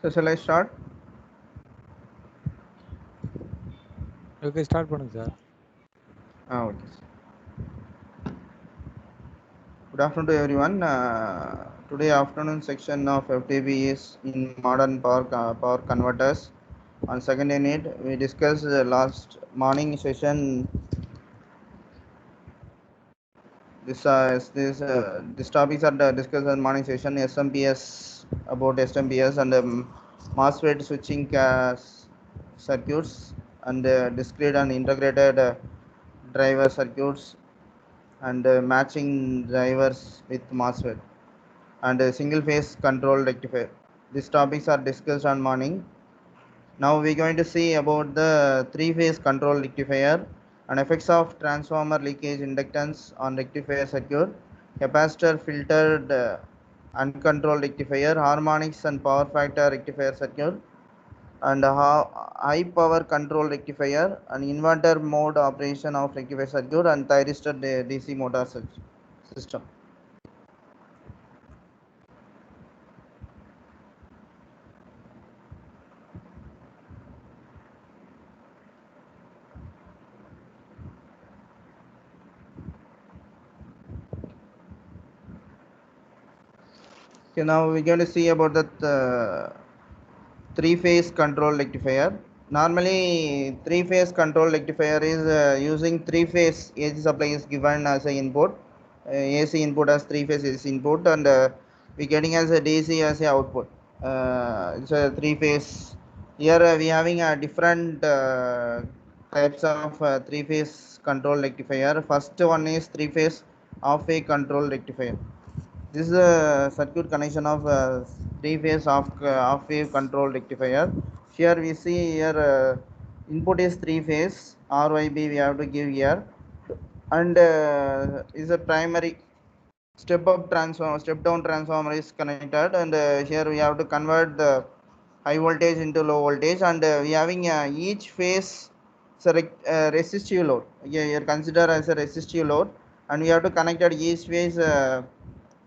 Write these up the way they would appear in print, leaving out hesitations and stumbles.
So shall I start? Okay, start பண்ணுங்க sir. Okay. Good afternoon to everyone. Today afternoon section of FTB is in modern power converters. On second unit, we discussed last morning session. This topics are discussed in morning session. SMPS, about SMPS and MOSFET switching circuits and discrete and integrated driver circuits and matching drivers with MOSFET and single phase control rectifier. These topics are discussed on morning. Now we're going to see about the three phase control rectifier and effects of transformer leakage inductance on rectifier circuit, capacitor filtered uncontrolled rectifier, harmonics and power factor rectifier circuit, and high power control rectifier and inverter mode operation of rectifier circuit and thyristor DC motor system. Okay, now we're going to see about the three-phase control rectifier. Normally, three-phase control rectifier is using three-phase AC supply is given as a input. AC input as three-phase AC input, and we getting as a DC as a output. It's a three-phase. Here we having a different types of three-phase control rectifier. First one is three-phase off-phase control rectifier. This is a circuit connection of three-phase off-wave control rectifier. Here we see here input is three-phase RYB we have to give here, and is a primary step-up transformer, step-down transformer is connected, and here we have to convert the high voltage into low voltage, and we having each phase resistive load. Okay, here consider as a resistive load, and we have to connect at each phase.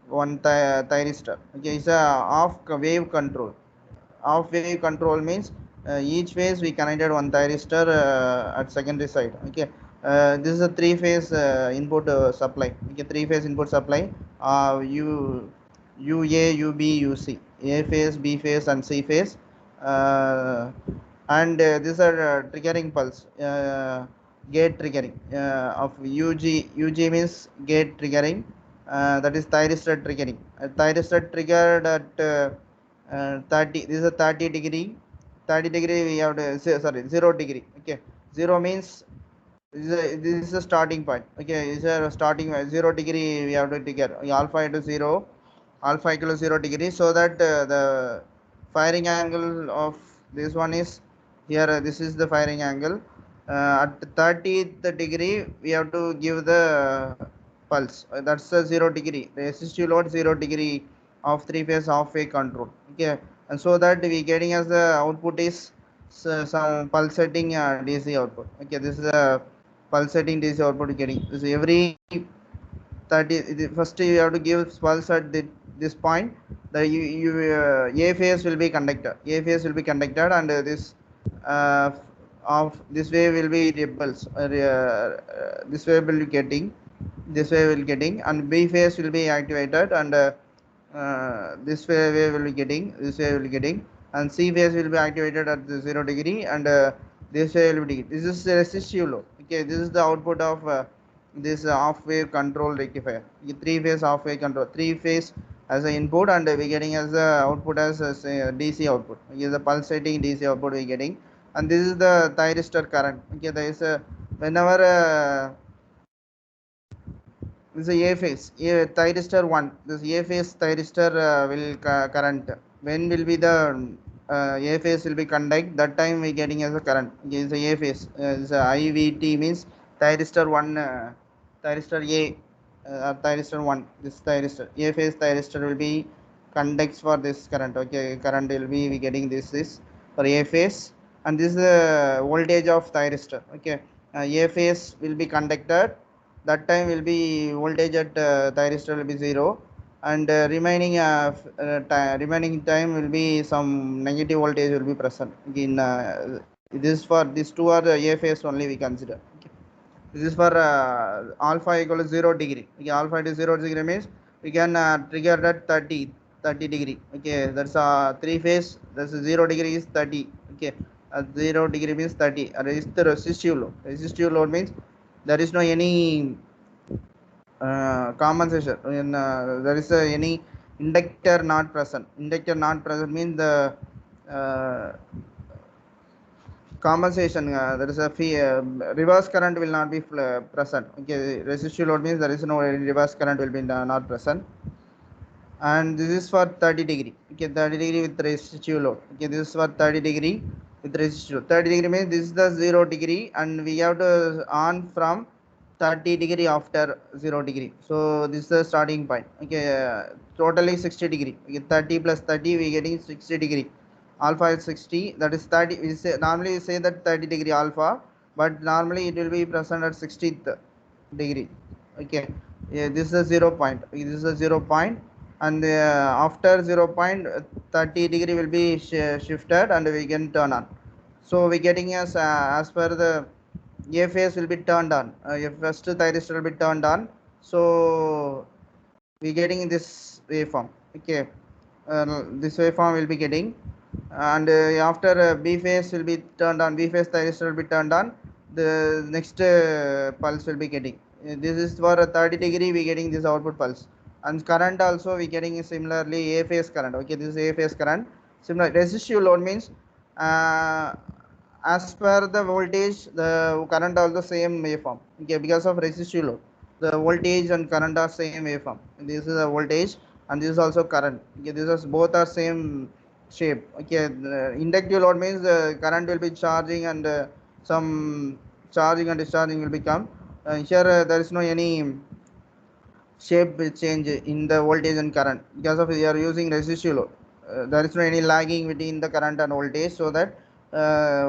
One thyristor. Okay, it's a off wave control. Off wave control means each phase we connected one thyristor at secondary side. Okay, this is a three phase input supply. Okay, three phase input supply. UA, UB, UC. A phase, B phase, and C phase. And these are triggering pulse. Gate triggering of UG means gate triggering, that is thyristor triggering. Thyristor triggered at 30. This is a 30 degree. 30 degree we have to say, sorry, 0 degree. Okay, 0 means this is a starting point. Okay, is a starting 0 degree we have to trigger alpha into 0, alpha equal to 0 degree, so that the firing angle of this one is here. This is the firing angle. At 30th degree we have to give the pulse. That's a 0 degree. The resistive load 0 degree of three phase off phase control. Okay, and so that we getting as the output is some pulsating DC output. Okay, this is a pulsating DC output getting. This every 30. First you have to give pulse at this point. The A phase will be conductor. A phase will be conducted, and this uh, of this way will be ripples. This way will be getting. This way will getting, and B phase will be activated, and this way will be getting. This way will be getting, and C phase will be activated at the 0 degree, and this way will be. This is resistive load. Okay, this is the output of this off wave control rectifier. Three phase off wave control. Three phase as an input, and we getting as a output as a DC output. Is the pulsating DC output we getting, and this is the thyristor current. Okay, there is a whenever this is A phase, A thyristor 1. This A phase thyristor will current. When will be the A phase will be conduct? That time we getting as a current. Is a A phase. Is a IVT means thyristor 1, thyristor A, thyristor 1. This thyristor A phase thyristor will be conducts for this current. Okay, current will be we getting this for A phase, and this is the voltage of thyristor. Okay, A phase will be conducted, that time will be voltage at thyristor will be 0, and remaining time will be some negative voltage will be present in this for these two are the A phase only we consider. Okay. This is for alpha equal to 0 degree. Okay, alpha to 0 degree means we can trigger that 30 degree. Okay, that's three phase. That's 0 degree is 30. Okay, 0 degree means 30. Is the resistive load. Resistive load means there is no any compensation. There is any inductor not present. Inductor not present means the uh, compensation there is a fee, reverse current will not be present. Okay, residual load means there is no reverse current will be not present, and this is for 30 degree. Okay, 30 degree with residual load. Okay, this is for 30 degree with residual. 30 degree means this is the 0 degree and we have to on from 30 degree after 0 degree. So this is the starting point. Okay, totally 60 degree. Okay, 30 plus 30 we getting 60 degree. Alpha is 60, that is 30. We say normally we say that 30 degree alpha, but normally it will be present at 60th degree. Okay, yeah, this is a 0 point. This is a 0 point, and after 0 point 30 degree will be shifted and we can turn on. So we getting as per the A phase will be turned on. First thyristor will be turned on. So we getting this waveform. Okay, this waveform will be getting, and after B phase will be turned on. B phase thyristor will be turned on. The next pulse will be getting. This is for a 30 degree. We getting this output pulse, and current also we getting similarly A phase current. Okay, this is A phase current. Similar resistive load means. Uh, as per the voltage, the current also same waveform. Okay, because of resistive load, the voltage and current are same waveform. This is a voltage and this is also current. Okay, this is both are same shape. Okay, the inductive load means the current will be charging and some charging and discharging will become. Here there is no any shape will change in the voltage and current because of we are using resistive load. There is no any lagging between the current and voltage, so that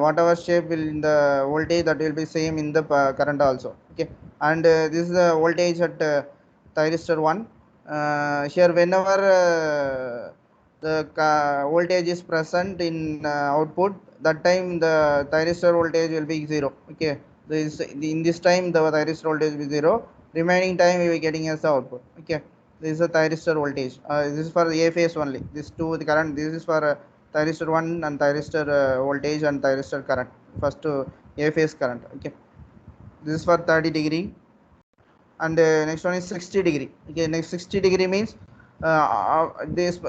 whatever shape will in the voltage that will be same in the current also. Okay, and this is the voltage at thyristor 1. Here whenever the voltage is present in output, that time the thyristor voltage will be 0. Okay, in this time the thyristor voltage will be 0. Remaining time we will getting as the output. Okay, this is a thyristor voltage. This is for the A phase only. This two the current. This is for thyristor 1 and thyristor voltage and thyristor current. First A phase current. Okay, this is for 30 degree, and next one is 60 degree. Okay, next 60 degree means this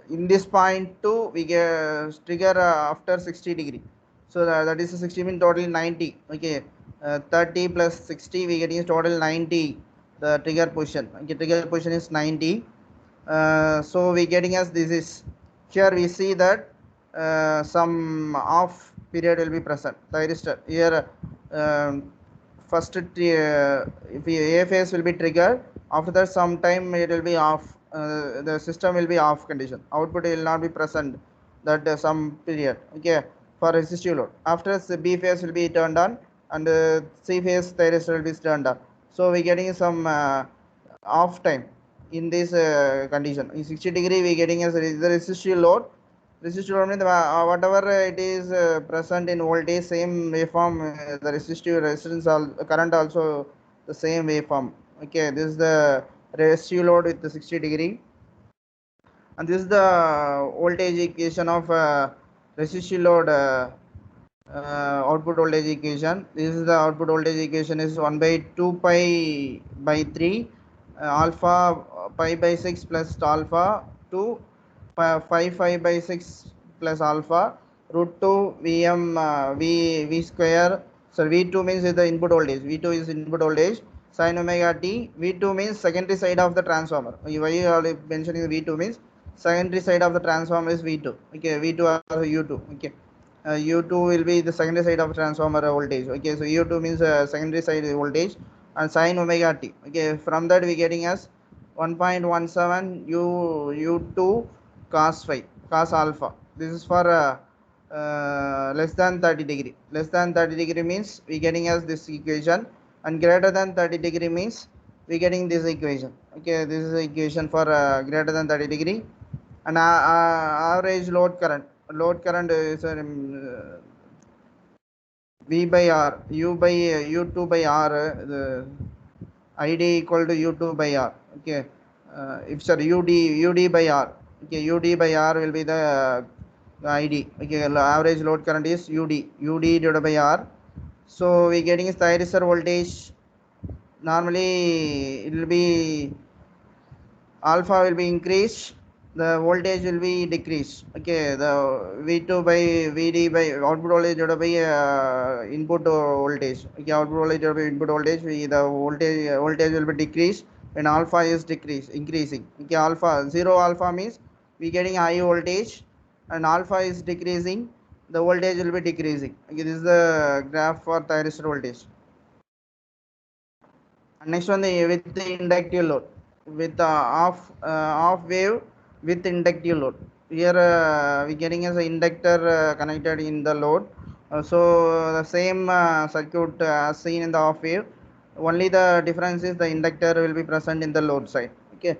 in this point too we get trigger after 60 degree. So that is 60 mean total 90. Okay, 30 plus 60 we getting total 90, the trigger position. Okay, trigger position is 90. So we getting as this is, here we see that some off period will be present. Thyristor here first if A phase will be triggered, after that some time it will be off. The system will be off condition. Output will not be present that some period. Okay, for resistive load. After B phase will be turned on and C phase thyristor will be turned on. So we getting some off time in this condition. In 60 degree we getting as the resistive load. Resistive load means whatever it is present in voltage, same waveform. The resistive resistance current also the same waveform. Okay, this is the resistive load with the 60 degree, and this is the voltage equation of resistive load output voltage equation. This is the output voltage equation is 1 by 2 pi by 3 alpha pi by 6 plus alpha 2 5 by 6 plus alpha root 2 Vm v square. So V2 means is the input voltage. V2 is input voltage sin omega t. V2 means secondary side of the transformer. Why you are mentioning V2 means secondary side of the transformer is V2. Okay, V2 or U2. Okay, U2 will be the secondary side of transformer voltage. Okay, so U2 means secondary side voltage and sin omega t. Okay, from that we getting as 1.17 U2 cos phi cos alpha. This is for less than 30 degree. Less than 30 degree means we getting as this equation, and greater than 30 degree means we getting this equation. Okay, this is the equation for greater than 30 degree. And average load current is V by R, U by U2 by R, the ID equal to U2 by R. Okay, if sorry UD by R. Okay, UD by R will be the ID. Okay, average load current is UD divided by R. So we getting is thyristor voltage. Normally it will be alpha will be increased, the voltage will be decreased. Okay, the V2 by VD by output voltage divided by input voltage. Okay, output voltage divided by input voltage, the voltage will be decreased when alpha is increasing. Okay, zero alpha means we getting high voltage, and alpha is decreasing, the voltage will be decreasing. Okay, this is the graph for thyristor voltage. Next one, with the inductive load, with off wave with inductive load. Here we getting as an inductor connected in the load. So the same circuit as seen in the off wave. Only the difference is the inductor will be present in the load side. Okay.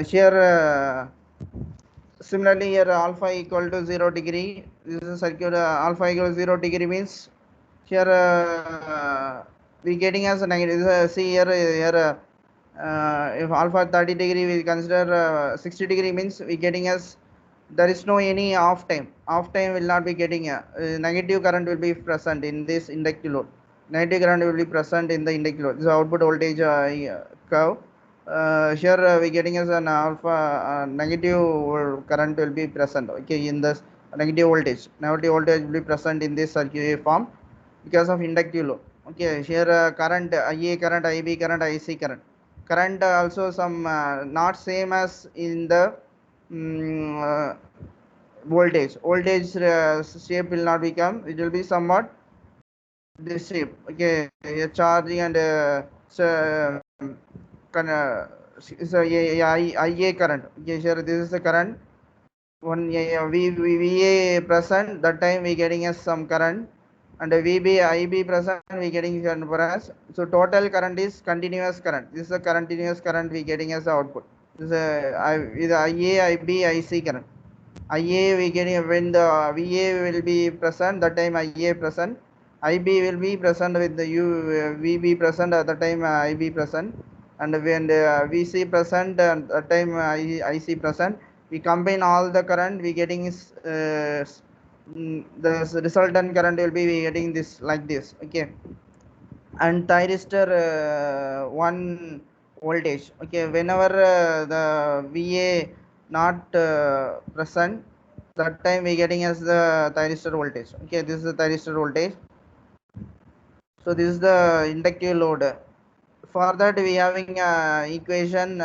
Here similarly here alpha equal to 0 degree. This is a circuit. Alpha equal to 0 degree means here we getting as a negative. See here if alpha 30 degree we consider 60 degree means we getting as there is no any off time will not be getting negative current will be present in this inductive load. Negative current will be present in the inductive load. This is output voltage curve. Here we getting as an alpha negative current will be present. Okay, in this negative voltage will be present in this circuit form because of inductive load. Okay, here current IA current, IB current, IC current also some not same as in the voltage shape will not become, it will be somewhat this shape. Okay, charging and so, so IA current. Okay, here this is the current one VA present, that time we getting as some current, and VB IB present we getting current for us. So total current is continuous current. This is a continuous current we getting as output. This is IA IB IC current. IA we getting when the VA will be present, that time IA present. IB will be present with the VB present at the time IB present, and when the VC present at the time IC present, we combine all the current we getting is the resultant current will be getting this like this. Okay, and thyristor 1 voltage. Okay, whenever the VA not present, that time we getting as the thyristor voltage. Okay, this is the thyristor voltage. So this is the inductive load. For that we having equation,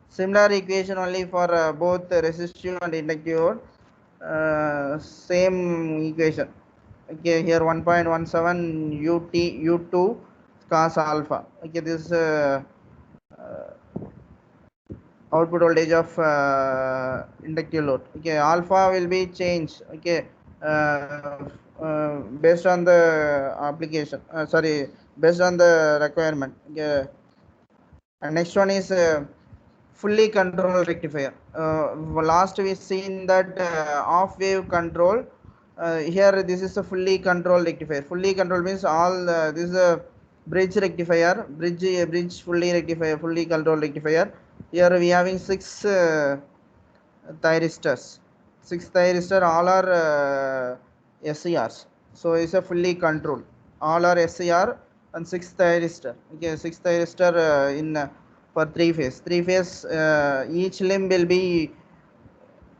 similar equation only for both resistive and inductive load. Same equation. Okay, here 1.17 U2 cos alpha. Okay, this output voltage of inductive load. Okay, alpha will be changed. Okay, based on the application. Based on the requirement. Okay, and next one is fully controlled rectifier. Last we seen that off wave control. Here this is a fully controlled rectifier. Fully controlled means all this is a bridge rectifier, bridge fully rectifier, fully controlled rectifier. Here we having 6 thyristors. 6 thyristor, all are SCRs. So it's a fully controlled. All are SCR and 6 thyristor. Okay, 6 thyristor in for 3 phase. 3 phase, each limb will be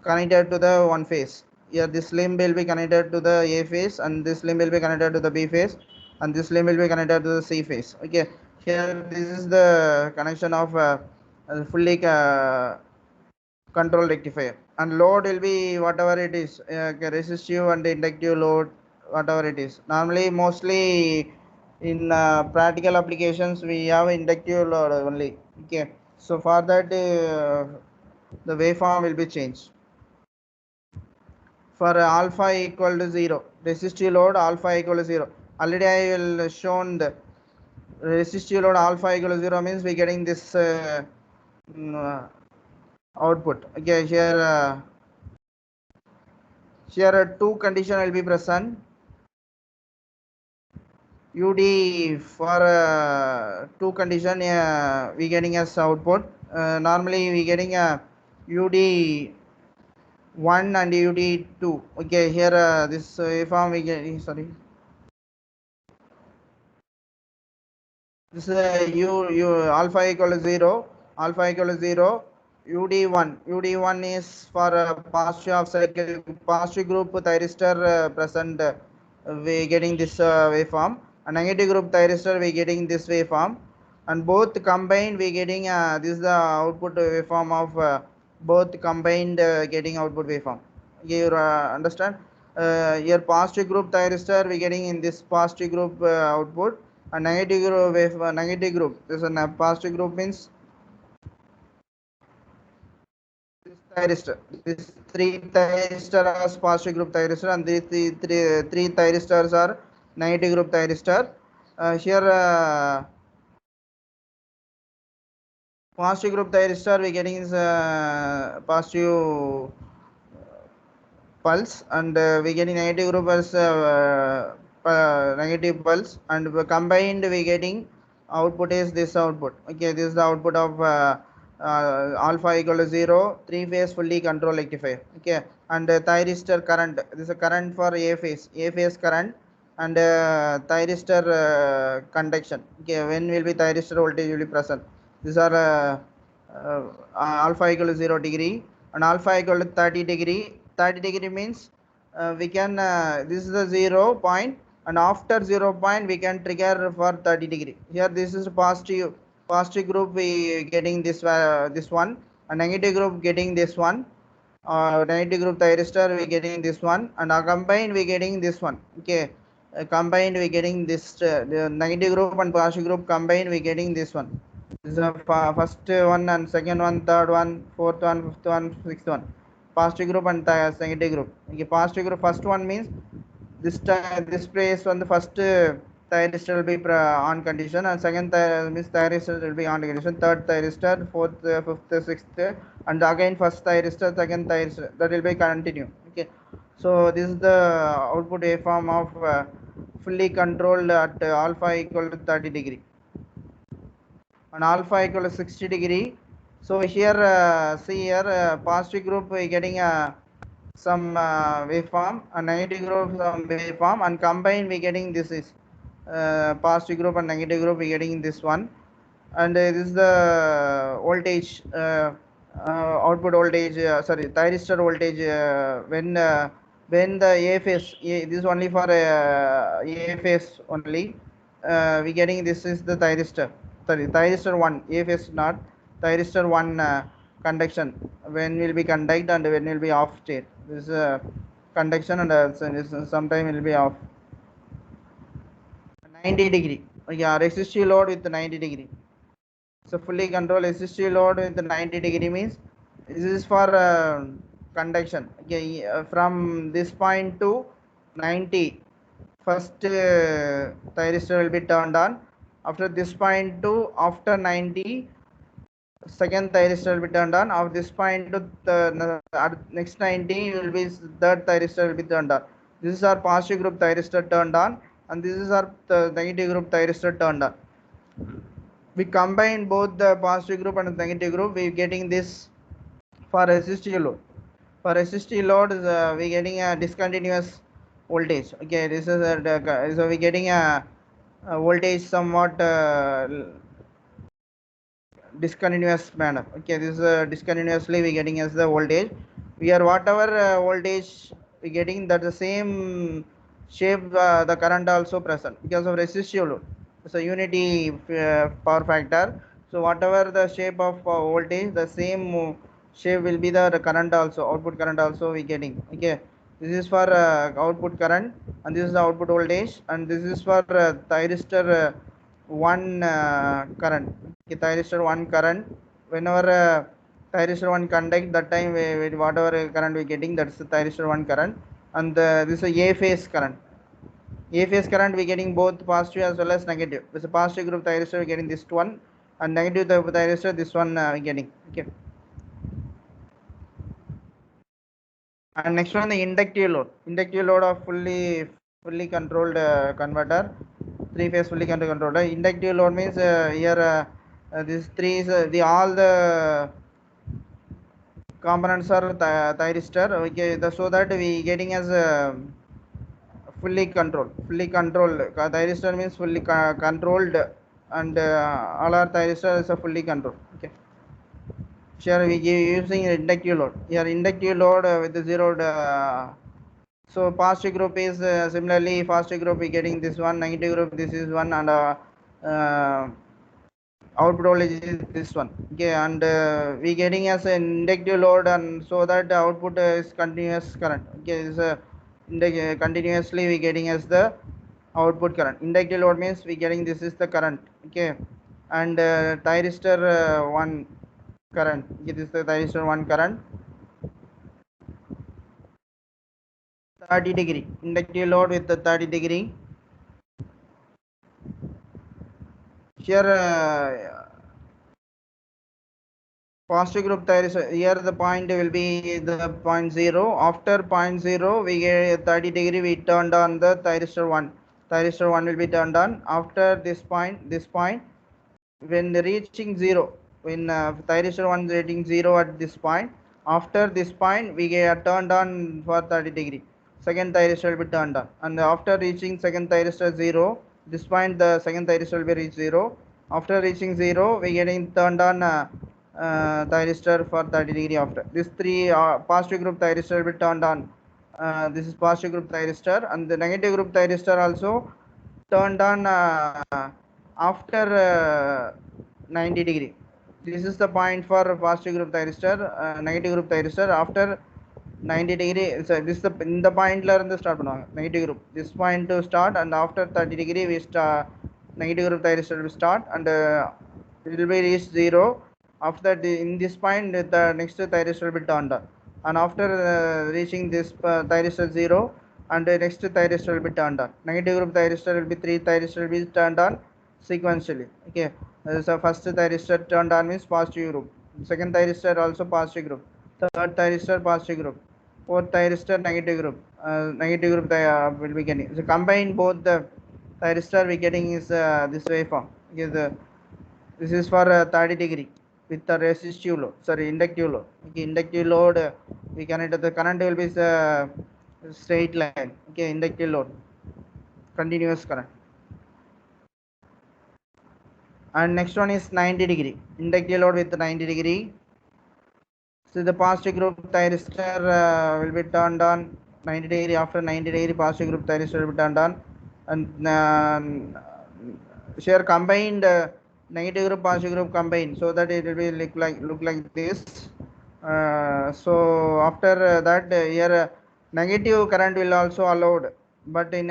connected to the one phase. Here this limb will be connected to the A phase, and this limb will be connected to the B phase, and this limb will be connected to the C phase. Okay, here this is the connection of fully control rectifier, and load will be whatever it is, resistive and inductive load, whatever it is. Normally mostly in practical applications we have inductive load only. Okay, so for that the waveform will be changed. For alpha equal to 0, resistive load alpha equal to 0, already I will shown the resistive load alpha equal to 0 means we getting this output. Okay, here two condition will be present. UD for two condition we getting as output. Normally we getting a UD 1 and UD 2. Okay, here this waveform we get, sorry, this is u alpha equal to 0, alpha equal to 0, UD1 is for positive half cycle, positive group thyristor present, we getting this waveform, and negative group thyristor we getting this waveform, and both combined we getting this is the output waveform of both combined getting output waveform. You understand? Your positive group thyristor we getting in this positive group output, a negative group wave, negative group. This is a positive group means this thyristor. This three thyristor are positive group thyristor, and these three thyristors are negative group thyristor. Here positive group thyristor we getting is positive pulse, and we getting negative group as negative pulse, and combined we getting output is this output. Okay, this is the output of alpha equal to 0, 3-phase fully controlled rectifier. Okay, and thyristor current, this is a current for a phase current, and thyristor conduction. Okay, when will be thyristor voltage will be present. These are alpha equal to 0 degree and alpha equal to 30 degree. 30 degree means we can this is the 0 point, and after 0 point we can trigger for 30 degree. Here this is positive group we getting this one, a negative group getting this one, negative group thyristor we getting this one, and combined we getting this one. Okay, combined we getting this the negative group and positive group combined we getting this one. This is the first one and second one, third one, fourth one, fifth one, sixth one. Positive group and negative group. Okay, positive group first one means this place on the first thyristor will be on condition, and second means thyristor will be on condition. Third thyristor, fourth, fifth, sixth, and again first thyristor, second thyristor. That will be continue. Okay, so this is the output waveform of fully controlled at alpha equal to 30 degree. And alpha equal to 60 degree. So here see here positive group we getting some waveform, a negative group some waveform, and combined we getting this is positive group and negative group we getting this one, and this is the voltage output voltage, sorry, thyristor voltage when the A phase, this is only for A phase only, we getting this is the thyristor, sorry, thyristor 1, A phase not, thyristor 1 conduction, when will be conduct and when will be off state. This conduction, and sometime will be off. 90 degree. Yeah, resistive load with 90 degree. So fully control resistive load with 90 degree means this is for conduction. Okay, from this point to 90, first thyristor will be turned on. After this point to after 90, second thyristor will be turned on. Of this point to the next 90 will be third thyristor will be turned on. This is our positive group thyristor turned on, and this is our negative group thyristor turned on. We combine both the positive group and the negative group, we getting this for resistive load. For resistive load, we getting a discontinuous voltage. Okay, this is so we getting a voltage somewhat discontinuous manner. Okay, this is discontinuously we getting as the voltage. We are whatever voltage we getting, that the same shape the current also present because of resistive load. So unity power factor. So whatever the shape of voltage, the same shape will be the current also, output current also we getting. Okay, this is for output current, and this is the output voltage, and this is for thyristor 1 current. Okay, thyristor 1 current. Whenever thyristor 1 conduct, that time whatever current we getting, that's the thyristor 1 current, and this is a phase current. A phase current we getting both positive as well as negative. With the positive group thyristor we getting this one, and negative thyristor this one we getting. Okay. And next one, the inductive load. Inductive load of fully controlled converter, three phase fully controlled. Inductive load means here this three is the all the components are thyristor. Okay, so that we getting as fully controlled. Thyristor means fully controlled, and all our thyristor is a fully controlled. Okay. Here we using inductive load. Here inductive load with the zero. So positive group is similarly positive group we getting this one, negative group this is one, and output voltage is this one. Okay, and we getting as an inductive load, and so that the output is continuous current. Okay, is continuously we getting as the output current. Inductive load means we getting this is the current. Okay, and thyristor 1 current. Okay, this is the thyristor 1 current. 30 degree inductive load with the 30 degree. Here positive group thyristor, here the point will be the point 0. After point 0 we get 30 degree, we turned on the thyristor 1. Thyristor 1 will be turned on. After this point when reaching 0, when thyristor 1 is reaching 0 at this point, after this point we get turned on for 30 degree. Second thyristor will be turned on, and after reaching second thyristor 0, this point the second thyristor will be reached 0. After reaching 0 we getting turned on thyristor for 30 degree. After this three positive group thyristor will be turned on. This is positive group thyristor, and the negative group thyristor also turned on after 90 degree. This is the point for positive group thyristor. Negative group thyristor after 90 degree. So this is the in the point la irundhu start பண்ணுவாங்க negative group. This point to start, and after 30 degree we start negative group thyristor will start, and it will be reached 0. After that in this point the next thyristor will be turned on, and after reaching this thyristor 0, and the next thyristor will be turned on. Negative group thyristor will be 3 thyristor will be turned on sequentially. Okay, so first thyristor turned on means positive group, second thyristor also positive group, third thyristor positive group, fourth thyristor negative group. Negative group will be getting. So combine both the thyristor we getting is this waveform. Okay, this is for 30 degree with the resistive load, sorry, inductive load. Okay, inductive load we connect the current will be straight line. Okay, inductive load continuous current. And next one is 90 degree inductive load with 90 degree. So the positive group thyristor will be turned on 90 degree. After 90 degree positive group thyristor will be turned on, and here combined negative group positive group combined, so that it will be look like this. So after that here negative current will also allowed, but in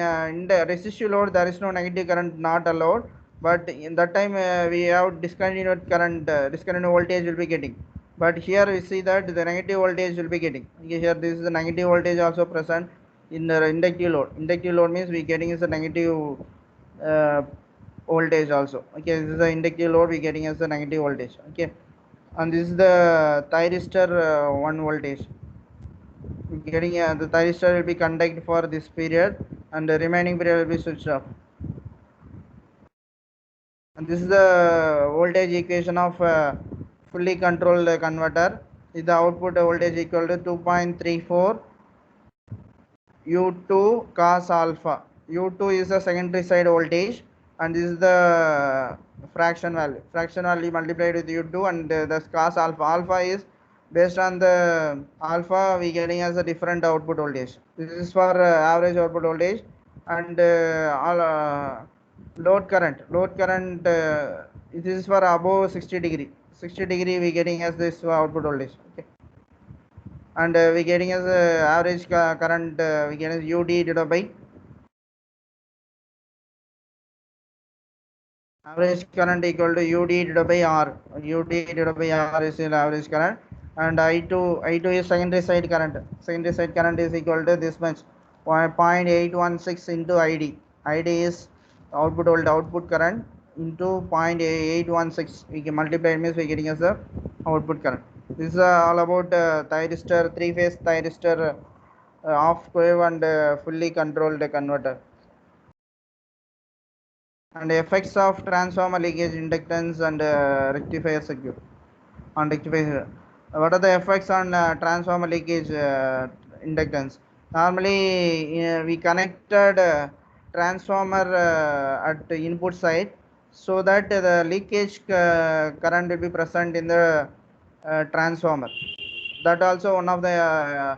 the resistive load there is no negative current not allowed, but in that time we have discontinued current, discontinued voltage will be getting. But here we see that the negative voltage will be getting. Here this is the negative voltage also present in the inductive load. Inductive load means we getting is a negative voltage also. Okay, this is the inductive load we getting as a negative voltage. Okay, and this is the thyristor 1 voltage. Getting the thyristor will be conduct for this period, and the remaining period will be switched off. And this is the voltage equation of fully controlled converter. Is the output voltage equal to 2.34 U2 cos alpha. U2 is the secondary side voltage, and this is the fraction value. Fraction value multiplied with U2, and the cos alpha. Alpha is based on the alpha we getting as a different output voltage. This is for average output voltage, and all load current. This is for above 60 degree. 60 degree we getting as this output voltage. Okay, and we getting as average current we get as UD divided by average current equal to UD divided by R. UD divided by R is the average current, and I2 is secondary side current. Secondary side current is equal to this much, 0.816 into ID. ID is output voltage, output current into 0.816. We can multiply it, means we are getting as the output current. This is all about thyristor, three-phase thyristor, off wave and fully controlled converter. And effects of transformer leakage inductance and rectifier circuit on rectifier. What are the effects on transformer leakage inductance? Normally we connected transformer at the input side, so that the leakage current will be present in the transformer. That also one of the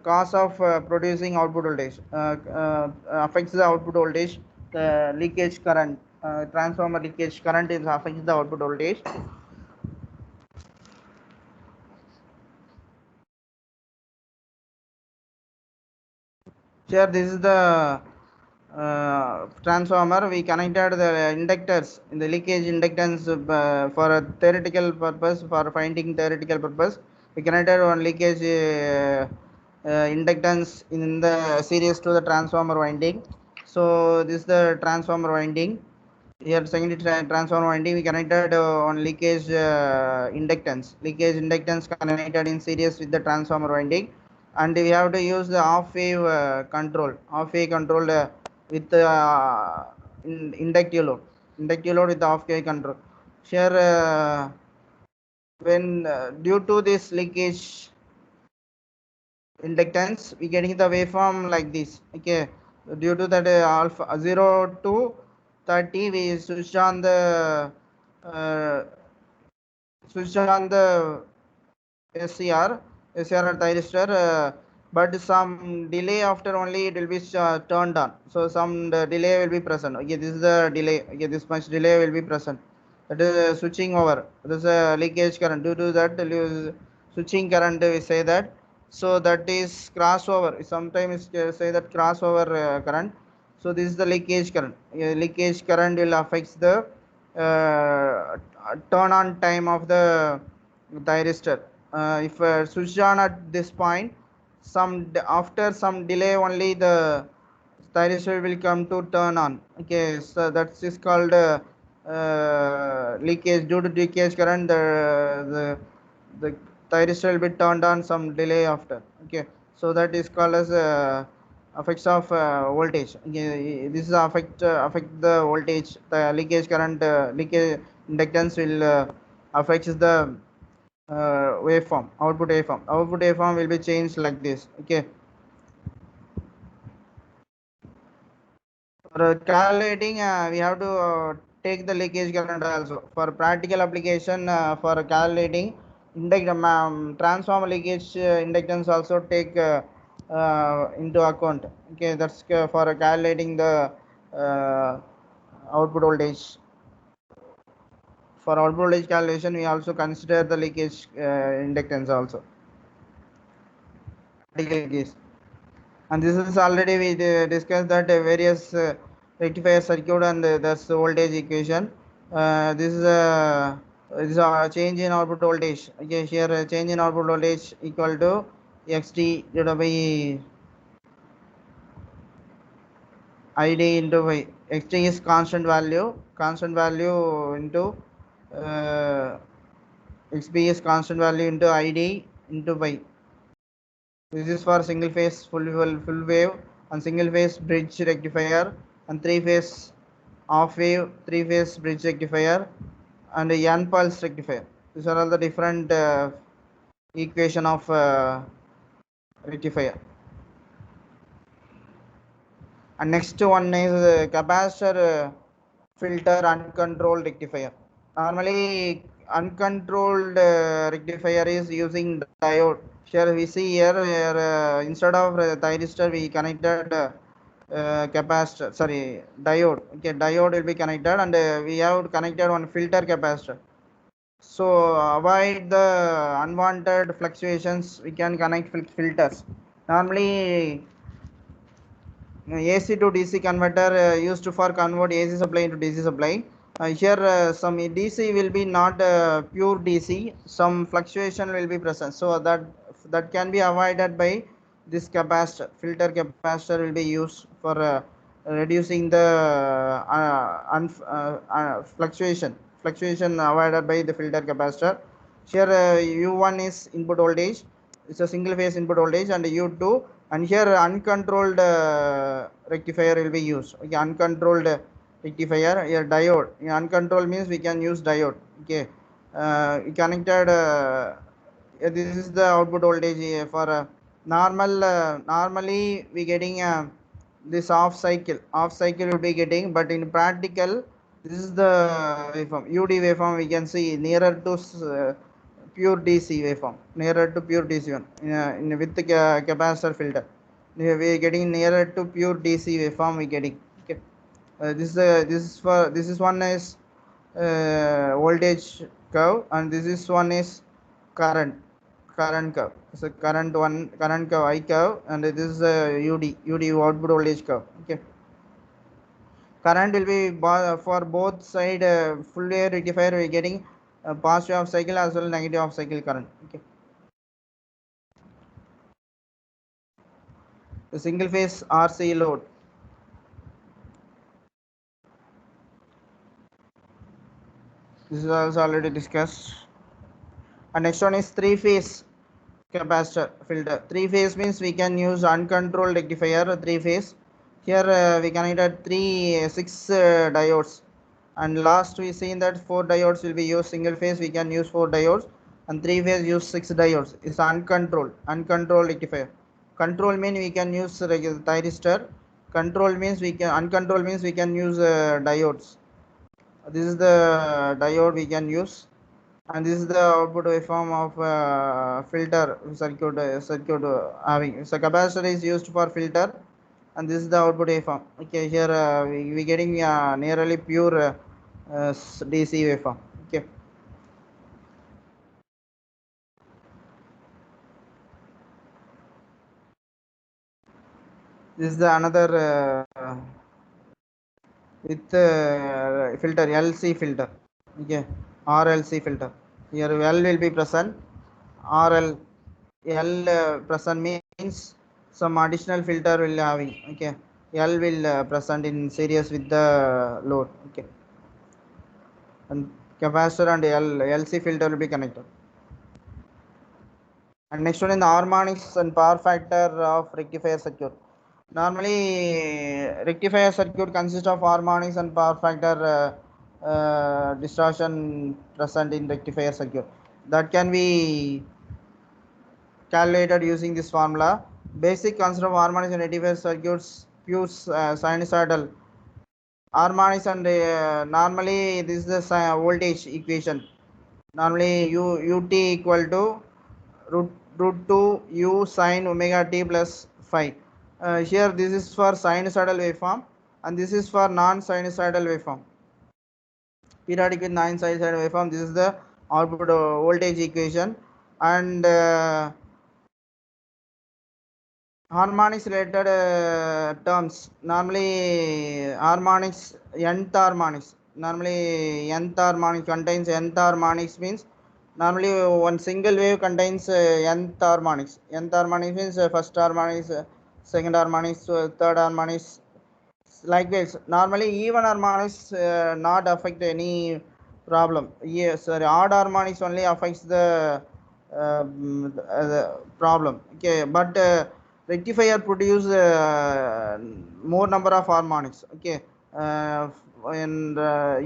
cause of producing output voltage, affects the output voltage. The leakage current, transformer leakage current is affects the output voltage. Here this is the transformer. We connected the inductors in the leakage inductance for a theoretical purpose, for finding theoretical purpose. We connected one leakage inductance in the series to the transformer winding. So this is the transformer winding. Here secondary transformer winding, we connected on leakage inductance. Leakage inductance connected in series with the transformer winding, and we have to use the off wave control. Off wave control with inductive load. Inductive load with the off wave control. Here when due to this leakage inductance, we getting the waveform like this. Okay, due to that alpha 0 to 30, we switch on the uh, SCR thyristor, but some delay after only it will be turned on. So some delay will be present. Okay, this is the delay. Okay, this much delay will be present. That is switching over. This is a leakage current. Due to that, switching current, we say that. So that is crossover. Sometimes say that crossover current. So this is the leakage current. Leakage current will affect the turn on time of the thyristor. If switched on at this point, after some delay only the thyristor will come to turn on. Okay, so that is called leakage. Due to leakage current, the thyristor will be turned on some delay after. Okay, so that is called as effects of voltage. Okay, this is affect the voltage. The leakage current, leakage inductance will affects the waveform, output waveform. Output waveform will be changed like this. Okay, for calculating we have to take the leakage current also. For practical application, for calculating transformer leakage inductance also take into account. Okay, that's for calculating the uh, output voltage. For output voltage calculation, we also consider the leakage inductance also. Case. And this is already we discussed that various rectifier circuit and that's the voltage equation. This is a change in output voltage. Okay, here change in output voltage equal to xt divided by id into y. Xt is constant value into xp is constant value into id into y. This is for single phase full wave and single phase bridge rectifier and three phase off wave, three phase bridge rectifier and a n pulse rectifier. These are all the different equation of rectifier. And next one is capacitor filter uncontrolled rectifier. Normally uncontrolled rectifier is using diode. Here we see here instead of thyristor we connected capacitor, sorry, diode. Okay, diode will be connected and we have connected one filter capacitor. So avoid the unwanted fluctuations, we can connect filters. Normally AC to DC converter used for convert AC supply into DC supply. Here some DC will be not pure DC, some fluctuation will be present, so that can be avoided by this capacitor. Filter capacitor will be used for reducing the fluctuation avoided by the filter capacitor. Here U1 is input voltage, it's a single phase input voltage, and U2, and here uncontrolled rectifier will be used. Okay, uncontrolled rectifier, here diode. Uncontrolled means we can use diode. Okay, connected. This is the output voltage for normally we getting this off cycle will be getting, but in practical this is the waveform UD waveform. We can see nearer to pure DC waveform, nearer to pure DC one with the capacitor filter. We are getting nearer to pure DC waveform. We getting okay. This is one is voltage curve, and this is one is current curve. So current curve I curve, and this is UD output voltage curve. Okay, current will be for both side full wave rectifier. We are getting positive half cycle as well as negative half cycle current. Okay, the single phase RC load. This is also already discussed. And next one is three phase capacitor filter. Three phase means we can use uncontrolled rectifier. Three phase. Here we connected six diodes, and last we seen that four diodes will be used. Single phase we can use four diodes, and three phase use six diodes. It's uncontrolled rectifier. Control means we can use thyristor. Control means we can uncontrolled means we can use diodes. This is the diode we can use, and this is the output waveform of filter circuit having. So capacitor is used for filter, and this is the output waveform. Okay, here we getting nearly pure DC waveform. Okay, this is the another with filter LC filter. Okay, RLC filter. Here L will be present. RL L present means some additional filter will having. Okay, L will present in series with the load. Okay, and capacitor and LC filter will be connected. And next one is the harmonics and power factor of rectifier circuit. Normally rectifier circuit consists of harmonics and power factor distortion present in rectifier circuit. That can be calculated using this formula. Basic concept of harmonics and rectifier circuits, pure sinusoidal harmonics, and normally this is the voltage equation. Normally ut equal to root 2 u sine omega t plus phi. Here this is for sinusoidal waveform, and this is for non-sinusoidal waveform. Periodic with non-sinusoidal waveform. This is the output voltage equation, and harmonics related terms. Normally harmonics, nth harmonics. Normally nth harmonic contains nth harmonics means normally one single wave contains nth harmonics. Nth harmonics means first harmonics, second harmonics, third harmonics. Likewise, normally even harmonics not affect any problem. Yes, sorry, odd harmonics only affects the problem. Okay, but rectifier produce more number of harmonics. Okay, and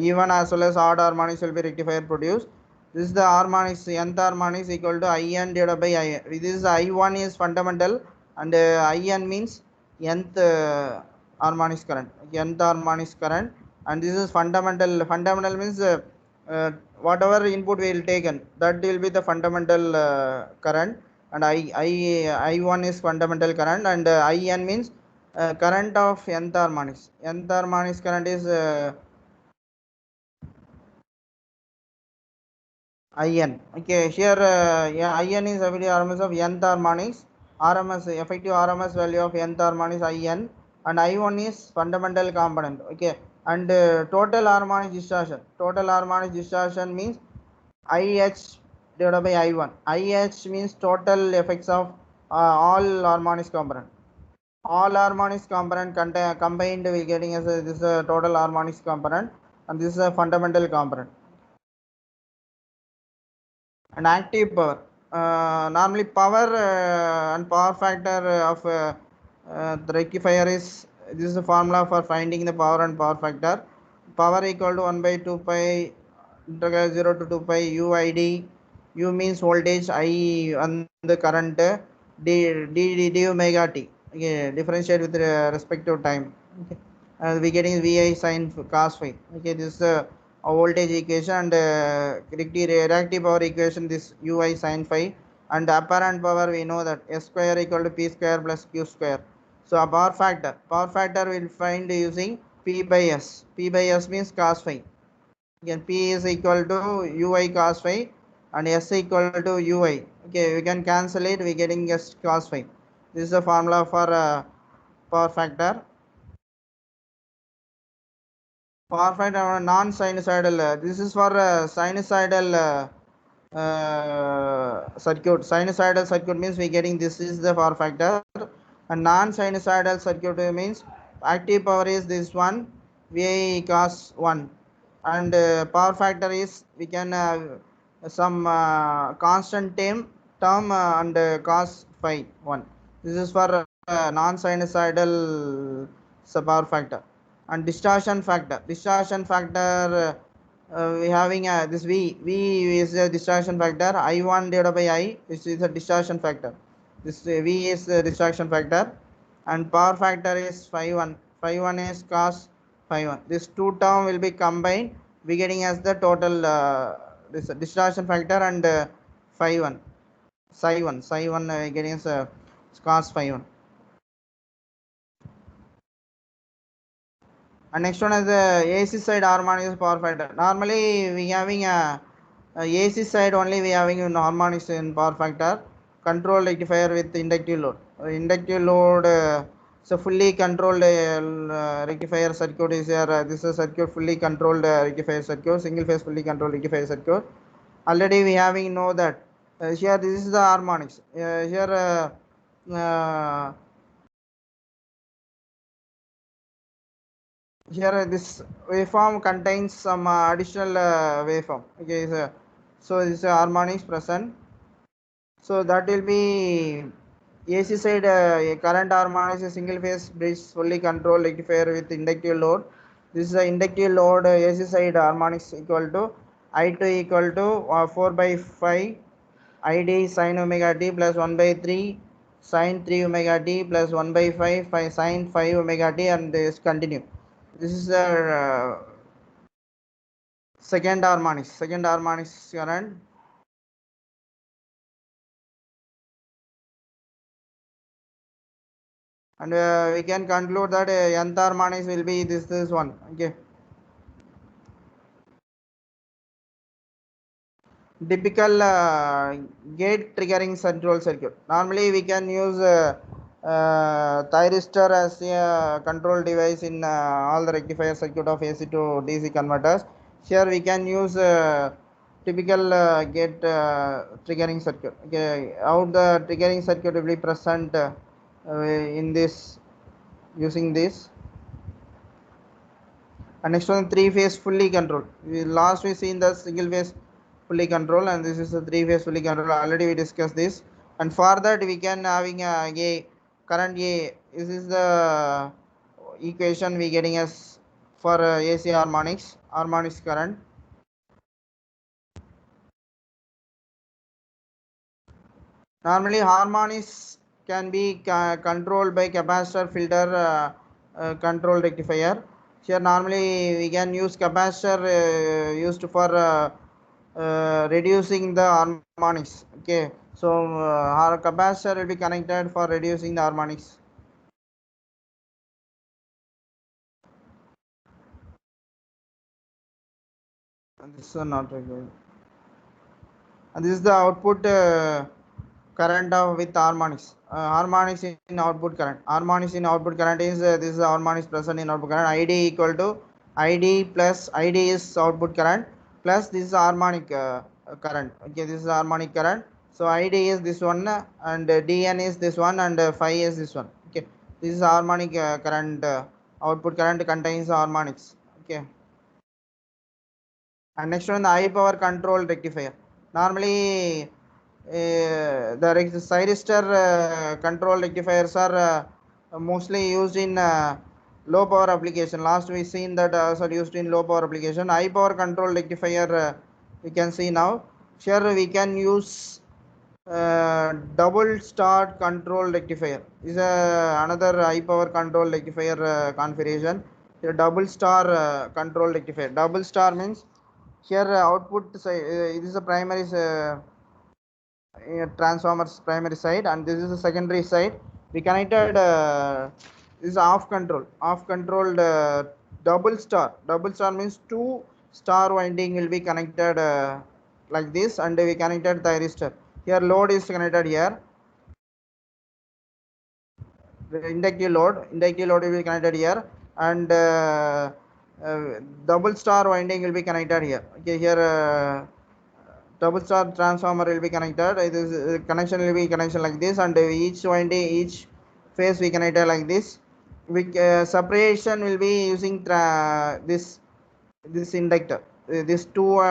even as well as odd harmonics will be rectifier produce. This is the harmonics, nth harmonics equal to IN divided by IN. This is I1 is fundamental, and IN means nth harmonics current. Nth harmonics current, and this is fundamental. Fundamental means whatever input we will taken, that will be the fundamental current, and I1 is fundamental current, and IN means current of nth harmonics. Nth harmonics current is IN. Okay, here yeah, IN is effective RMS of nth harmonics. RMS effective RMS value of nth harmonics IN, and I1 is fundamental component. Okay, and total harmonic distortion. Total harmonic distortion means IH divided by I1. IH means total effects of all harmonics component. all harmonics component combined we getting as this is a total harmonics component, and this is a fundamental component. And active power, normally power and power factor of the rectifier is, this is the formula for finding the power and power factor. Power equal to 1 by 2 pi integral 0 to 2 pi uid. U means voltage, I and the current, d omega t. Okay, differentiate with respect to time. Okay, we getting vi sin cos phi. Okay, this is a voltage equation, and reactive power equation, this ui sin phi. And apparent power, we know that s square equal to p square plus q square. So a power factor will find using p by s. P by s means cos phi. Again, p is equal to ui cos phi, and s equal to ui. Okay, we can cancel it, we getting s cos phi. This is the formula for power factor. Power factor non-sinusoidal, this is for sinusoidal circuit. Sinusoidal circuit means we getting, this is the power factor. And non-sinusoidal circuit means active power is this one, vi cos 1, and power factor is we can some constant term and cos phi 1. This is for non-sinusoidal power factor. And distortion factor, we having this v is a distortion factor, I1 divided by I, this is a distortion factor. This v is the distortion factor. And power factor is phi 1, phi 1 is cos phi 1. This two term will be combined, we getting as the total this distortion factor, and phi 1 psi 1 getting as cos phi 1. And next one is the AC side harmonics power factor. Normally we having a AC side only, we having an harmonics in power factor. Control rectifier with inductive load. Inductive load, so fully controlled rectifier circuit is here. This is a circuit fully controlled rectifier circuit, single phase fully controlled rectifier circuit. Already we having know that here this is the harmonics. Here here this waveform contains some additional waveform. Okay, so this harmonics present. So that will be AC side current harmonics, a single phase bridge fully controlled rectifier with inductive load. This is the inductive load AC side harmonics equal to I2 equal to 4 by 5 id sin omega t plus 1 by 3 sin 3 omega t plus 1 by 5 sin 5 omega t, and this continue. This is the second harmonics current. And we can conclude that nth harmonics will be this one. Okay, typical gate triggering control circuit. Normally we can use thyristor as a control device in all the rectifier circuit of AC to DC converters. Here we can use typical gate triggering circuit. Okay, how the triggering circuit will be present in this, using this. And next one, three phase fully control. Last we seen the single phase fully control, and this is the three phase fully control. Already we discussed this. And for that we can having a current a. This is the equation we getting as for AC harmonics current. Normally harmonics can be controlled by capacitor filter control rectifier. Here normally we can use capacitor used for reducing the harmonics. Okay, so our capacitor will be connected for reducing the harmonics. And this is not required. And this is the output current with harmonics. Harmonics in output current. Harmonics in output current is this is the harmonics present in output current. ID equal to ID plus ID is output current plus this is harmonic current. Okay, this is harmonic current. So ID is this one, and DN is this one, and phi is this one. Okay, This is harmonic current. Output current contains harmonics. Okay. And next one, the high power control rectifier. Normally, the thyristor control rectifiers are mostly used in low power application. Last we seen that also used in low power application. High power control rectifier we can see now. Here we can use double star control rectifier. Is another high power control rectifier configuration. The double star control rectifier. Double star means here output side, it is a primary transformers primary side, and this is the secondary side. We connected this is off controlled double star. Double star means two star winding will be connected like this, and we connected thyristor. Here load is connected here. The inductive load will be connected here, and double star winding will be connected here. Okay, here double star transformer will be connected. This connection will be connection like this, and each winding, each phase we connected like this. With separation will be using this inductor. This two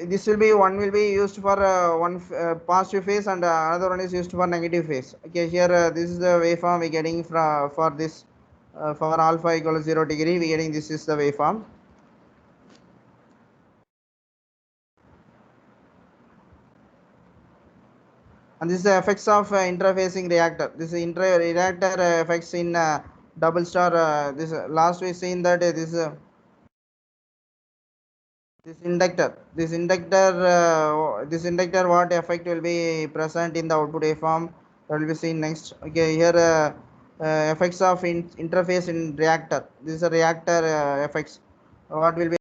this will be one will be used for one positive phase, and another one is used for negative phase. Okay, here this is the waveform we getting for this for alpha equal to 0 degree. We getting this is the waveform. And this is the effects of interfacing reactor. This reactor effects in double star. This last we seen that this inductor what effect will be present in the output waveform, that will be seen next. Okay, here effects of interface in reactor. This is a reactor effects. What will be,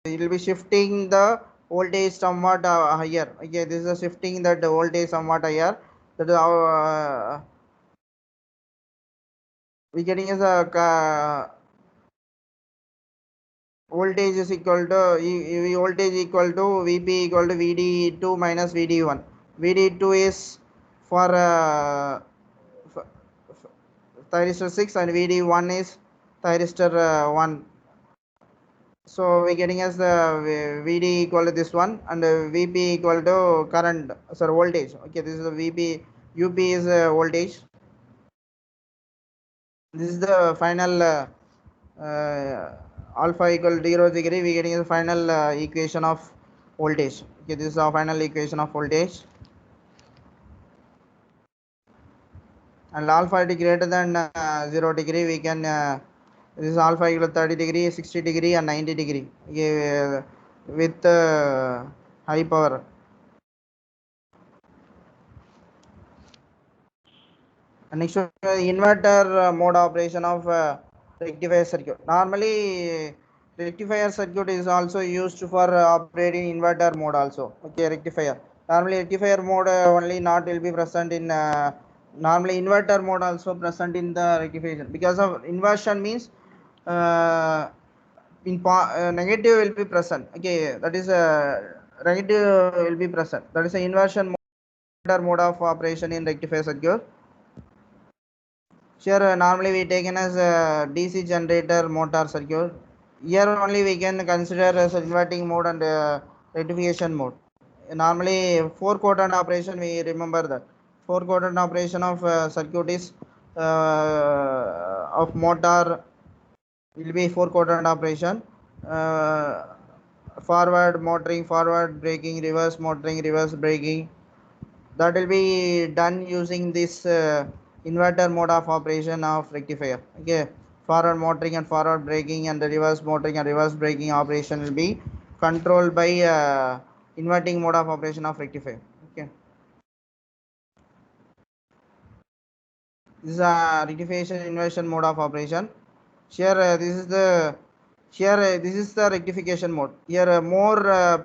it will be shifting the voltage somewhat higher. Okay, this is a shifting that the voltage somewhat higher. That is our we getting as a voltage is equal to voltage equal to Vp equal to Vd2 minus Vd1. Vd2 is for thyristor 6, and Vd1 is thyristor 1. So we getting as the Vd equal to this one, and Vp equal to current, sorry, voltage. Okay, this is the Vp. Up is voltage. This is the final alpha equal to 0 degree. We getting the final equation of voltage. Okay, this is our final equation of voltage. And alpha is greater than 0 degree, we can this is alpha equal to 30 degree, 60 degree, and 90 degree. Okay, with high power. And next one, inverter mode operation of rectifier circuit. Normally rectifier circuit is also used for operating inverter mode also. Okay, rectifier. Normally rectifier mode only not will be present in normally inverter mode also present in the rectification, because of inversion means negative will be present. Okay, that is negative will be present. That is a inversion mode of operation in rectifier circuit. Here normally we taken as a DC generator motor circuit. Here only we can consider as inverting mode and rectification mode. Normally 4 quadrant operation, we remember that 4 quadrant operation of circuit is of motor will be 4 quadrant operation. Forward motoring, forward braking, reverse motoring, reverse braking. That will be done using this inverter mode of operation of rectifier. Okay, forward motoring and forward braking, and the reverse motoring and reverse braking operation will be controlled by inverting mode of operation of rectifier. Okay, this is a rectification inversion mode of operation. Here this is the rectification mode. Here more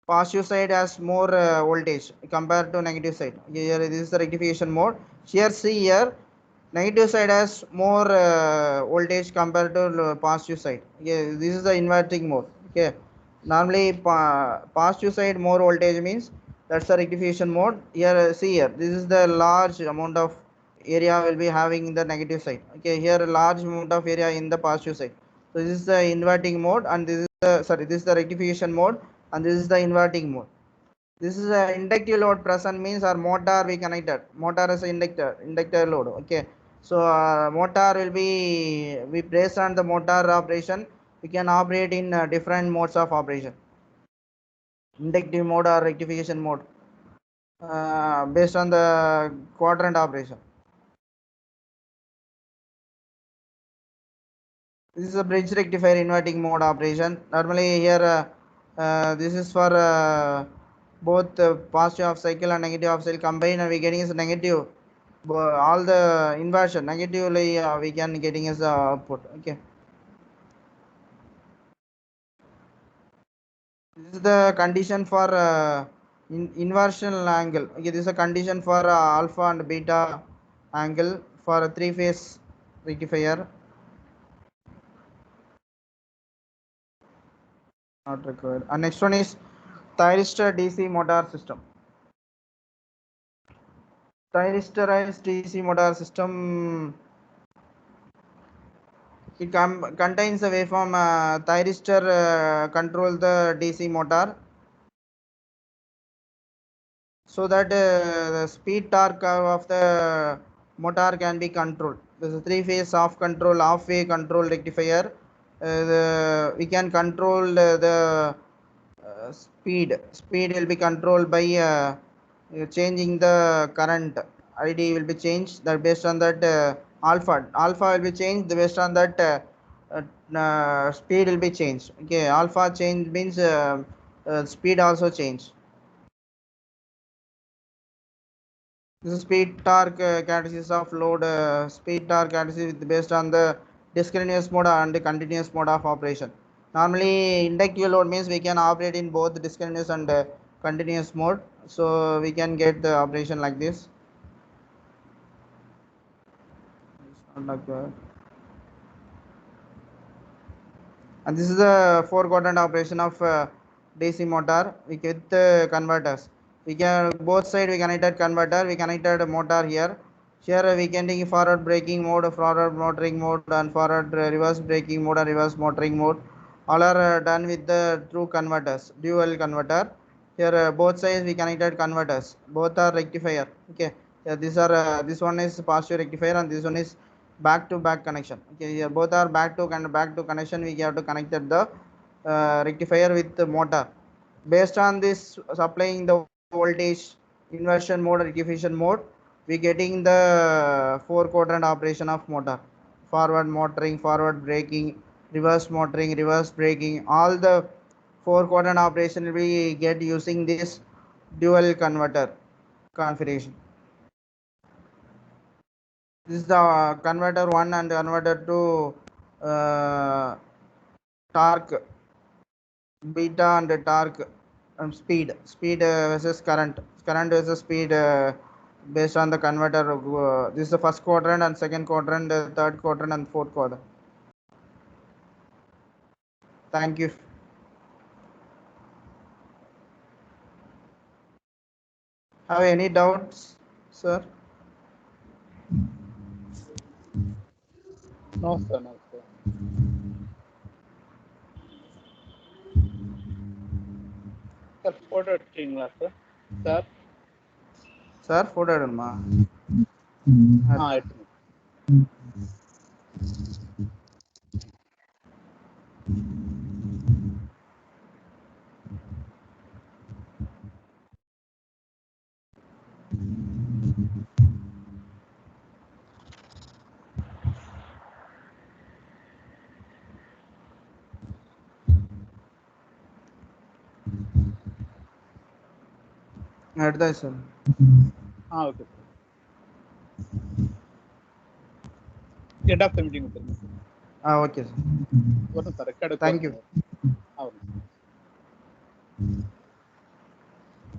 positive side has more voltage compared to negative side. Here this is the rectification mode. Here see here negative side has more voltage compared to positive side. Yeah, this is the inverting mode. Okay, normally positive side more voltage means That's the rectification mode. Here, see here, this is the large amount of area will be having in the negative side. Okay, here a large amount of area in the positive side. So this is the inverting mode, and this is the this is the rectification mode, and this is the inverting mode. This is a inductive load present means our motor we connected. Motor is a inductor load. Okay, so motor will be we based on the motor operation. We can operate in different modes of operation. Inductive mode or rectification mode based on the quadrant operation. This is a bridge rectifier inverting mode operation. Normally here this is for both positive half cycle and negative half cycle combined, and we getting is negative. All the inversion negatively we can getting as output. Okay, this is the condition for inversion angle. Okay, this is a condition for alpha and beta angle for a 3-phase rectifier. Not required. And next one is thyristor DC motor system. Thyristorized DC motor system, it contains a waveform thyristor control the DC motor so that the speed torque curve of the motor can be controlled. This is a 3-phase off control, half-way control rectifier. We can control the speed will be controlled by changing the current. ID will be changed that based on that alpha will be changed based on that speed will be changed. Okay, alpha change means speed also change. This is speed torque characteristics of load. Speed torque characteristics based on the discontinuous mode and the continuous mode of operation. Normally, inductive load means we can operate in both discontinuous and continuous mode. So we can get the operation like this. And this is the 4-quadrant operation of DC motor. We get converters. We can both side we connected converter. We connected motor here. Here we can take forward braking mode, forward motoring mode, and forward reverse braking mode and reverse motoring mode. All are done with the true converters, dual converter. Here both sides we connected converters. Both are rectifier. Okay. Yeah, these are this one is positive rectifier and this one is back to back connection. Okay, here both are back to connection. We have to connect the rectifier with the motor. Based on this supplying the voltage inversion mode, rectification mode, we getting the 4-quadrant operation of motor. Forward motoring, forward braking, reverse motoring, reverse braking. All the 4-quadrant operation we get using this dual converter configuration. This is the converter 1 and converter 2 torque, beta and torque speed versus current versus speed based on the converter. This is the first quadrant and second quadrant, third quadrant and fourth quadrant. Thank you. Have any doubts, sir? No, sir. No, sir. Sir, photo எடுத்தீங்களா சார்? Sir sir photo எடுமா? எடுத்துங்க. எடுத்தாச்சு sir. Okay sir. End of the meeting. Okay, sir. Sir, record. Thank you.